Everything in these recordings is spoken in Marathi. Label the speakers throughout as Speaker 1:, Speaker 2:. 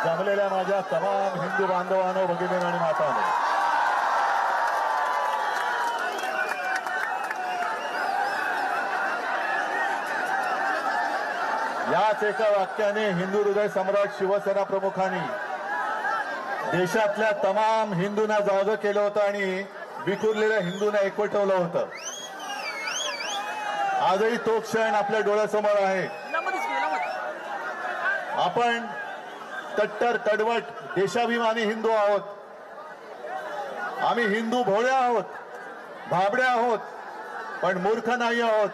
Speaker 1: जमलेल्या माझ्या तमाम हिंदू बांधवांनो, भगिनी आणि मातांनो, याच एका वाक्याने हिंदू हृदय सम्राट शिवसेना प्रमुखांनी देशातल्या तमाम हिंदूंना जागं केलं होतं आणि विखुरलेल्या हिंदूंना एकवटवलं होतं. आजही तो क्षण आपल्या डोळ्यासमोर आहे. आपण कट्टर कडवट देशाभिमानी हिंदू आहोत. आम्ही हिंदू भोळे आहोत, भाबडे आहोत, पण मूर्ख नाही आहोत.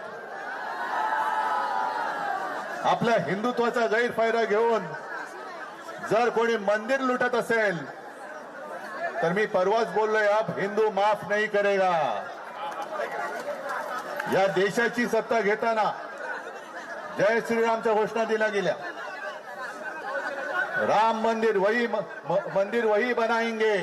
Speaker 1: आपल्या हिंदुत्वाचा गैरफायदा घेऊन जर कोणी मंदिर लुटत असेल तर मी परवाच बोललोय, अब हिंदू माफ नहीं करेगा. या देशाची सत्ता घेताना जय श्रीरामच्या घोषणा दिल्या गेल्या. राम मंदिर वही बनाएंगे.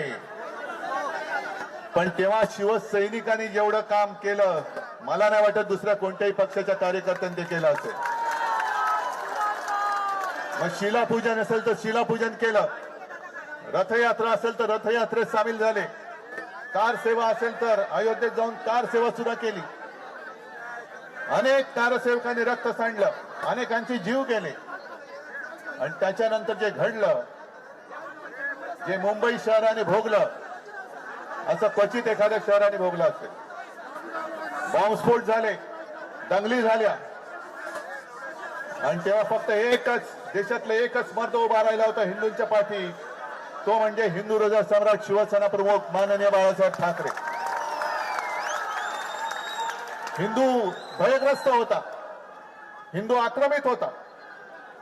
Speaker 1: पण तेव्हा शिवसैनिकांनी जेवढं काम केलं, मला नाही वाटत दुसऱ्या कोणत्याही पक्षाच्या कार्यकर्त्यांनी ते केलं असेल. मग शिलापूजन असेल तर शिलापूजन केलं, रथयात्रा असेल तर रथयात्रेत सामील झाले, कार सेवा असेल तर अयोध्येत जाऊन कार सेवा सुद्धा केली. अनेक कारसेवकांनी रक्त सांडलं, अनेकांचे जीव गेले. आणि त्याच्यानंतर जे घडलं, जे मुंबई शहराने भोगलं, असं क्वचित एखाद्या शहराने भोगलं असेल. बॉम्बस्फोट झाले, दंगली झाल्या, आणि तेव्हा फक्त एकच देशातलं एकच मर्द उभा राहिला होता हिंदूंच्या पाठी, तो म्हणजे हिंदू हृदय सम्राट शिवसेना प्रमुख माननीय बाळासाहेब ठाकरे. हिंदू भयग्रस्त होता, हिंदू आक्रमित होता,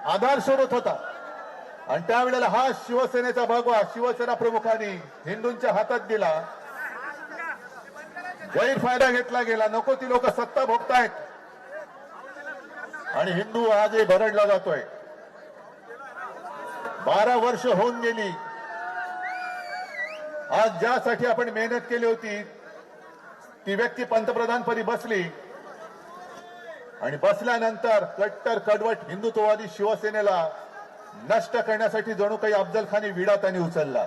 Speaker 1: आधार शोधत होता. आणि त्यावेळेला हा शिवसेनेचा भगवा शिवसेना प्रमुखांनी हिंदूंच्या हातात दिला. गैरफायदा घेतला गेला. नको ती लोक सत्ता भोगतायत आणि हिंदू आजही भरडला जातोय. 12 वर्ष होऊन गेली. आज ज्यासाठी आपण मेहनत केली होती ती व्यक्ती पंतप्रधानपदी बसली आणि बसल्यानंतर कट्टर कडवट हिंदुत्ववादी शिवसेनेला नष्ट करण्यासाठी जणू काही अफजल खानी विडा त्यांनी उचलला.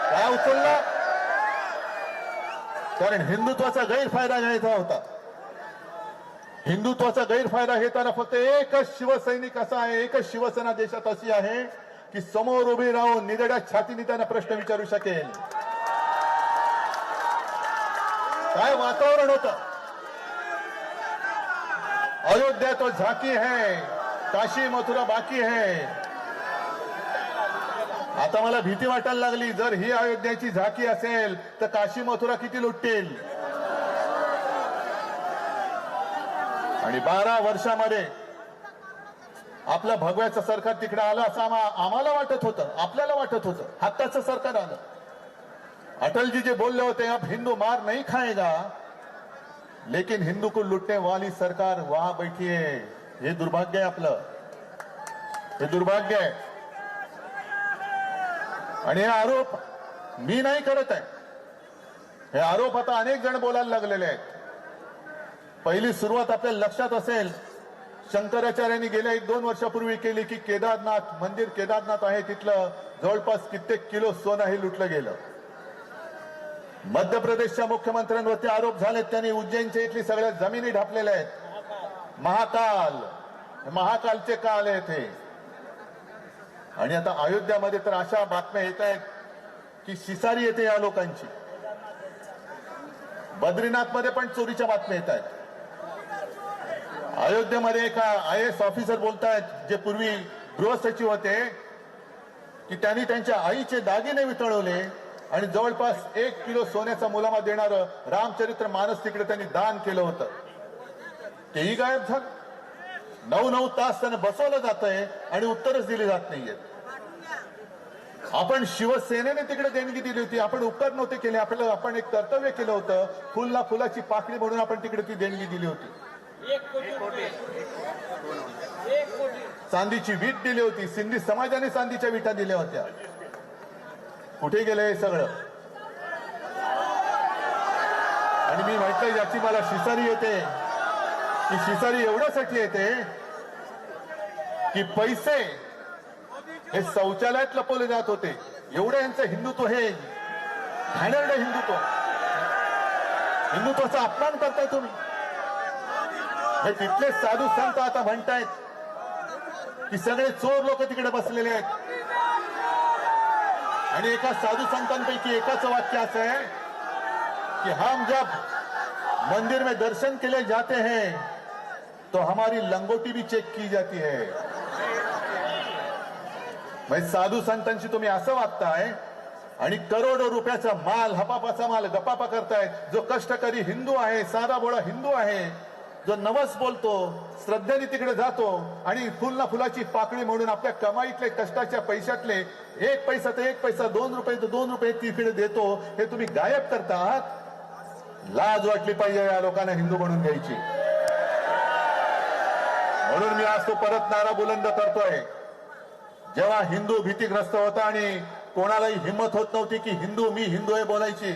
Speaker 1: काय उचलला? कारण हिंदुत्वाचा गैरफायदा घ्यायचा होता. हिंदुत्वाचा गैरफायदा घेताना फक्त एकच शिवसैनिक असा आहे, एकच शिवसेना देशात अशी आहे की समोर उभी राहून निधड्या छातीने त्यांना प्रश्न विचारू शकेल. काय वातावरण होतं? अयोध्या तो झाकी है, काशी मथुरा बाकी है. आता मला भीती वाटायला लागली, जर ही अयोध्याची झाकी असेल तर काशी मथुरा किती लुटतील. आणि 12 वर्षामध्ये आपलं भगव्याचं सरकार तिकडे आलं असं आम्हाला वाटत होतं, आपल्याला वाटत होतं. हक्काचं सरकार आलं. अटलजी जे बोलले होते, अब हिंदू मार नहीं खाएगा लेकिन हिंदू को लुटने वाली सरकार वहां बैठी है. हे दुर्भाग्य आहे आपलं, हे दुर्भाग्य आहे. आणि हे आरोप मी नाही करत आहे, हे आरोप आता अनेक जण बोलायला लागलेले आहेत. पहिली सुरुवात आपल्याला लक्षात असेल, शंकराचार्यांनी गेल्या 1-2 वर्षापूर्वी केली की केदारनाथ मंदिर, केदारनाथ आहे तिथलं जवळपास कित्येक किलो सोनं हे लुटलं गेलं. मध्य प्रदेशच्या मुख्यमंत्र्यांवरती आरोप झालेत, त्यांनी उज्जैनच्या इथली सगळ्या जमिनी ढापलेल्या आहेत. महाकालचे काल आहेत हे. आणि आता अयोध्यामध्ये तर अशा बातम्या येत आहेत की शिसारी येते या लोकांची. बद्रीनाथ मध्ये पण चोरीच्या बातम्या येत आहेत. अयोध्येमध्ये एका IAS ऑफिसर बोलतायत, जे पूर्वी गृहसचिव होते, की त्यांनी त्यांच्या आईचे दागिने वितळवले आणि जवळपास 1 किलो सोन्याचा मुलामा देणारं रामचरित्र मानस तिकडे त्यांनी दान केलं होतं. तेही गायब झालं. 9 तास त्यांना बसवलं जात आहे आणि उत्तरच दिली जात नाहीये. आपण शिवसेनेने तिकडे देणगी दिली होती, आपण उपकार नव्हते केले. आपण एक कर्तव्य केलं होतं, फुलला फुलाची पाकळी म्हणून आपण तिकडे ती देणगी दिली होती.
Speaker 2: 1 कोटी.
Speaker 1: चांदीची वीट दिली होती. सिंधी समाजाने चांदीच्या विटा दिल्या होत्या. कुठे गेलं हे सगळं? आणि मी म्हटलं, याची मला शिसारी येते. की शिसारी एवढ्यासाठी येते की पैसे हे शौचालयात लपवले जात होते. एवढं यांचं हिंदुत्व, हे घाणेरडं हिंदुत्व, हिंदुत्वाचा अपमान करताय तुम्ही. हे तिथले साधू संत आता म्हणतायत की सगळे चोर लोक तिकडे बसलेले आहेत. आणि एका साधू संतांपैकी एकाचं वाक्य असं आहे कि हम जब मंदिर में दर्शन के लिए जाते हैं तो हमारी लंगोटी भी चेक की जाती है. म्हणजे साधू संतांशी तुम्ही असं वागताय आणि करोडो रुपयाचा माल, हपापाचा माल गपापा करताय. जो कष्टकरी हिंदू आहे, साधा बोळा हिंदू आहे, जो नवस बोलतो, श्रद्धेने तिकडे जातो आणि फुल ना फुलाची पाकळी म्हणून आपल्या कमाईतले, कष्टाच्या पैशातले एक पैसा तर एक पैसा, 2 रुपये तर 2 रुपये तिकडे देतो, हे तुम्ही गायब करता आहात. लाज वाटली पाहिजे या लोकांना हिंदू म्हणून घ्यायची. म्हणून मी आज तो परत नारा बुलंद करतोय. जेव्हा हिंदू भीतीग्रस्त होता आणि कोणालाही हिंमत होत नव्हती की हिंदू, मी हिंदू आहे बोलायची,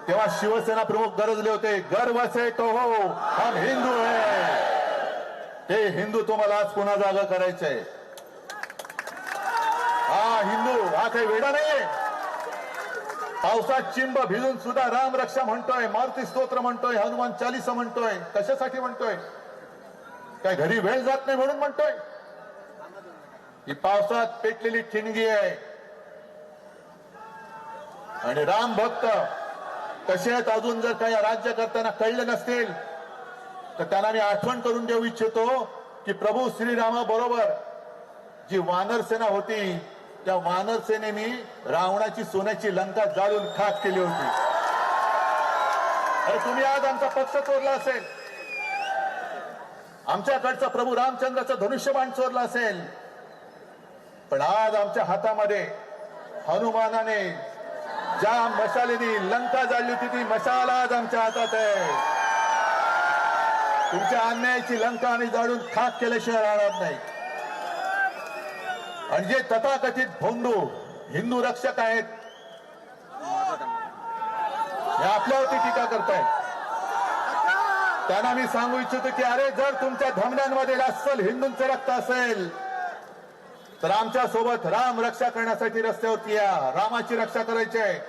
Speaker 1: तेव्हा शिवसेना प्रमुख गरजले होते, गर्व से कहो हम हिंदू है. ते हिंदू तुम्हाला आज पुन्हा जागा करायचंय. हा हिंदू हा काही वेडा नाहीये. पावसात चिंब भिजून सुद्धा राम रक्षा म्हणतोय, मारुती स्तोत्र म्हणतोय, हनुमान चालीसा म्हणतोय. कशासाठी म्हणतोय? काय घरी वेळ जात नाही म्हणून म्हणतोय? ही पावसात पेटलेली ठिणगी आहे. आणि राम भक्त कसे आहेत अजून जर काही राज्य करताना कळले नसतील तर त्यांना मी आठवण करून देऊ इच्छितो की प्रभू श्रीरामा बरोबर जी वानर सेना होती, त्या वानर सेनेने रावणाची सोन्याची लंका जाळून खाक केली होती. अरे तुम्ही आज आमचा पक्ष चोरला असेल, आमच्याकडचा प्रभू रामचंद्राचं धनुष्यबाण चोरला असेल, पण आज आमच्या हातामध्ये हनुमानाने ज्या मशालेनी लंका जाळली होती ती मशाल आज आमच्या हातात आहे. तुमच्या अन्यायाची लंका आम्ही जाळून खाक केल्याशिवाय राहणार नाही. आणि जे तथाकथित भोंदू हिंदू रक्षक आहेत हे आपल्यावरती टीका करतायत. त्यांना मी सांगू इच्छितो की अरे जर तुमच्या धमन्यांमध्ये अस्सल हिंदूंचं रक्त असेल तर आमच्या सोबत राम रक्षा करण्यासाठी रस्त्यावरती या. रामाची रक्षा करायची आहे.